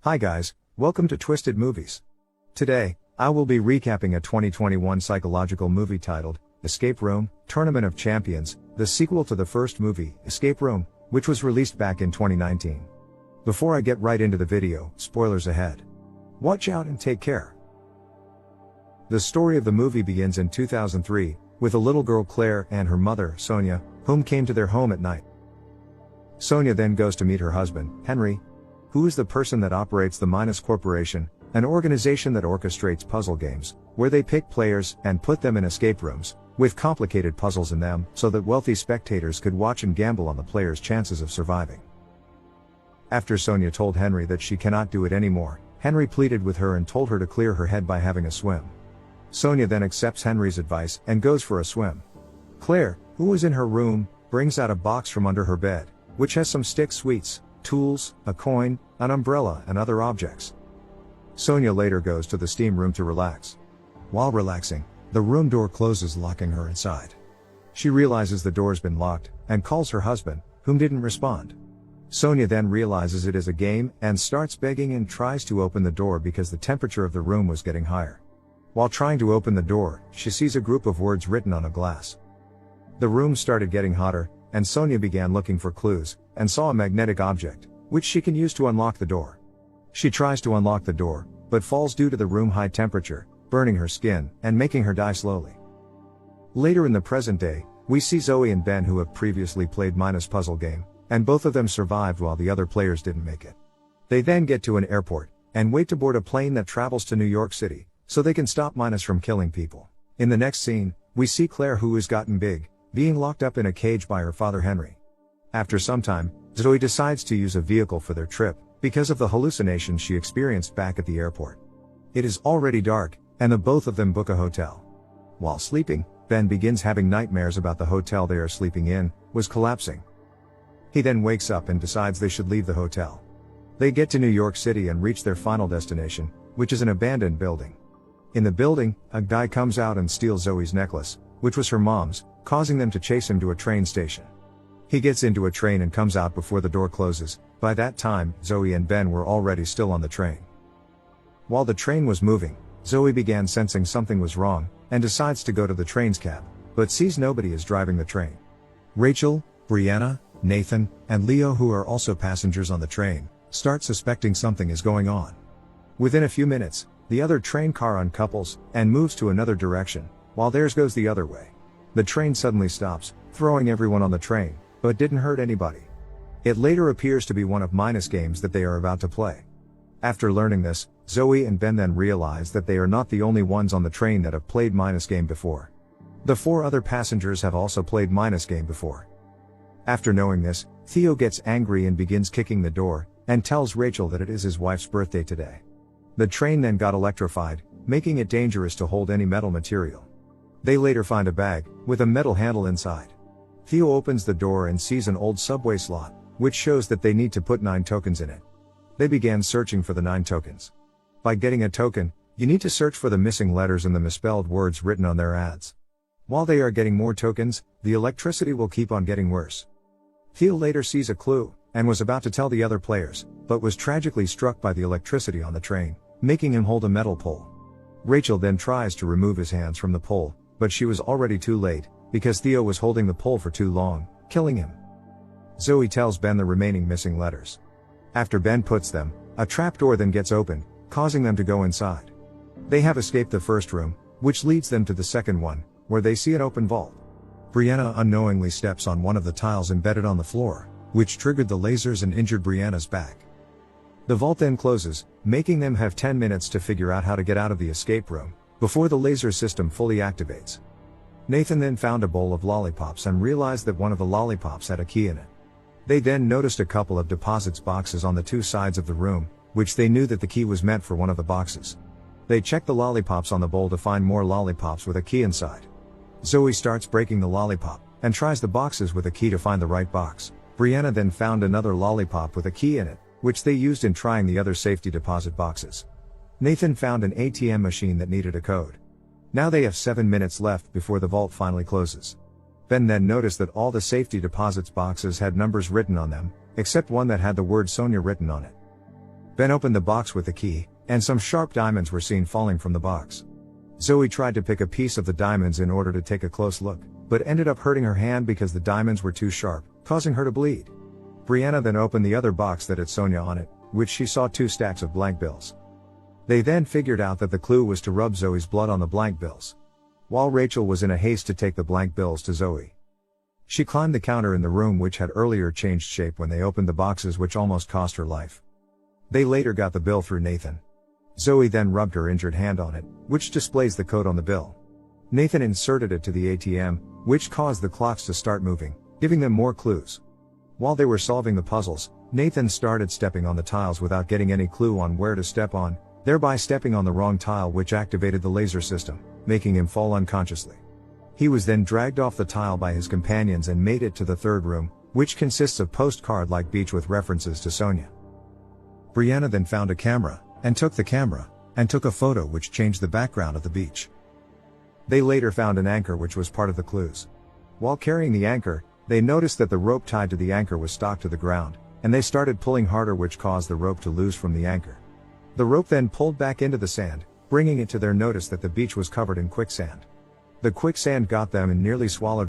Hi guys, welcome to Twisted Movies. Today, I will be recapping a 2021 psychological movie titled Escape Room: Tournament of Champions, the sequel to the first movie, Escape Room, which was released back in 2019. Before I get right into the video, spoilers ahead. Watch out and take care. The story of the movie begins in 2003, with a little girl Claire and her mother, Sonia, whom came to their home at night. Sonia then goes to meet her husband, Henry, who is the person that operates the Minus Corporation, an organization that orchestrates puzzle games, where they pick players and put them in escape rooms, with complicated puzzles in them, so that wealthy spectators could watch and gamble on the players' chances of surviving. After Sonia told Henry that she cannot do it anymore, Henry pleaded with her and told her to clear her head by having a swim. Sonia then accepts Henry's advice and goes for a swim. Claire, who was in her room, brings out a box from under her bed, which has some stick sweets, tools, a coin, an umbrella and other objects. Sonia later goes to the steam room to relax. While relaxing, the room door closes, locking her inside. She realizes the door's been locked, and calls her husband, whom didn't respond. Sonia then realizes it is a game, and starts begging and tries to open the door because the temperature of the room was getting higher. While trying to open the door, she sees a group of words written on a glass. The room started getting hotter, and Sonia began looking for clues, and saw a magnetic object, which she can use to unlock the door. She tries to unlock the door, but falls due to the room high temperature, burning her skin, and making her die slowly. Later in the present day, we see Zoe and Ben, who have previously played Minus puzzle game, and both of them survived while the other players didn't make it. They then get to an airport, and wait to board a plane that travels to New York City, so they can stop Minus from killing people. In the next scene, we see Claire, who has gotten big, being locked up in a cage by her father Henry. After some time, Zoe decides to use a vehicle for their trip, because of the hallucinations she experienced back at the airport. It is already dark, and the both of them book a hotel. While sleeping, Ben begins having nightmares about the hotel they are sleeping in, was collapsing. He then wakes up and decides they should leave the hotel. They get to New York City and reach their final destination, which is an abandoned building. In the building, a guy comes out and steals Zoe's necklace, which was her mom's, causing them to chase him to a train station. He gets into a train and comes out before the door closes. By that time, Zoe and Ben were already still on the train. While the train was moving, Zoe began sensing something was wrong, and decides to go to the train's cab, but sees nobody is driving the train. Rachel, Brianna, Nathan, and Leo, who are also passengers on the train, start suspecting something is going on. Within a few minutes, the other train car uncouples, and moves to another direction, while theirs goes the other way. The train suddenly stops, throwing everyone on the train, but didn't hurt anybody. It later appears to be one of Minus games that they are about to play. After learning this, Zoe and Ben then realize that they are not the only ones on the train that have played Minus game before. The 4 other passengers have also played Minus game before. After knowing this, Theo gets angry and begins kicking the door, and tells Rachel that it is his wife's birthday today. The train then got electrified, making it dangerous to hold any metal material. They later find a bag, with a metal handle inside. Theo opens the door and sees an old subway slot, which shows that they need to put 9 tokens in it. They began searching for the 9 tokens. By getting a token, you need to search for the missing letters and the misspelled words written on their ads. While they are getting more tokens, the electricity will keep on getting worse. Theo later sees a clue, and was about to tell the other players, but was tragically struck by the electricity on the train, making him hold a metal pole. Rachel then tries to remove his hands from the pole, but she was already too late, because Theo was holding the pole for too long, killing him. Zoe tells Ben the remaining missing letters. After Ben puts them, a trapdoor then gets opened, causing them to go inside. They have escaped the first room, which leads them to the second one, where they see an open vault. Brianna unknowingly steps on one of the tiles embedded on the floor, which triggered the lasers and injured Brianna's back. The vault then closes, making them have 10 minutes to figure out how to get out of the escape room, before the laser system fully activates. Nathan then found a bowl of lollipops and realized that one of the lollipops had a key in it. They then noticed a couple of deposits boxes on the 2 sides of the room, which they knew that the key was meant for one of the boxes. They checked the lollipops on the bowl to find more lollipops with a key inside. Zoe starts breaking the lollipop, and tries the boxes with a key to find the right box. Brianna then found another lollipop with a key in it, which they used in trying the other safety deposit boxes. Nathan found an ATM machine that needed a code. Now they have 7 minutes left before the vault finally closes. Ben then noticed that all the safety deposits boxes had numbers written on them, except one that had the word Sonia written on it. Ben opened the box with the key, and some sharp diamonds were seen falling from the box. Zoe tried to pick a piece of the diamonds in order to take a close look, but ended up hurting her hand because the diamonds were too sharp, causing her to bleed. Brianna then opened the other box that had Sonia on it, which she saw 2 stacks of blank bills. They then figured out that the clue was to rub Zoe's blood on the blank bills. While Rachel was in a haste to take the blank bills to Zoe, she climbed the counter in the room which had earlier changed shape when they opened the boxes, which almost cost her life. They later got the bill through Nathan. Zoe then rubbed her injured hand on it, which displays the code on the bill. Nathan inserted it to the ATM, which caused the clocks to start moving, giving them more clues. While they were solving the puzzles, Nathan started stepping on the tiles without getting any clue on where to step on, thereby stepping on the wrong tile, which activated the laser system, making him fall unconsciously. He was then dragged off the tile by his companions and made it to the third room, which consists of postcard-like beach with references to Sonia. Brianna then found a camera, and took the camera, and took a photo which changed the background of the beach. They later found an anchor which was part of the clues. While carrying the anchor, they noticed that the rope tied to the anchor was stuck to the ground, and they started pulling harder, which caused the rope to loose from the anchor. The rope then pulled back into the sand, bringing it to their notice that the beach was covered in quicksand. The quicksand got them and nearly swallowed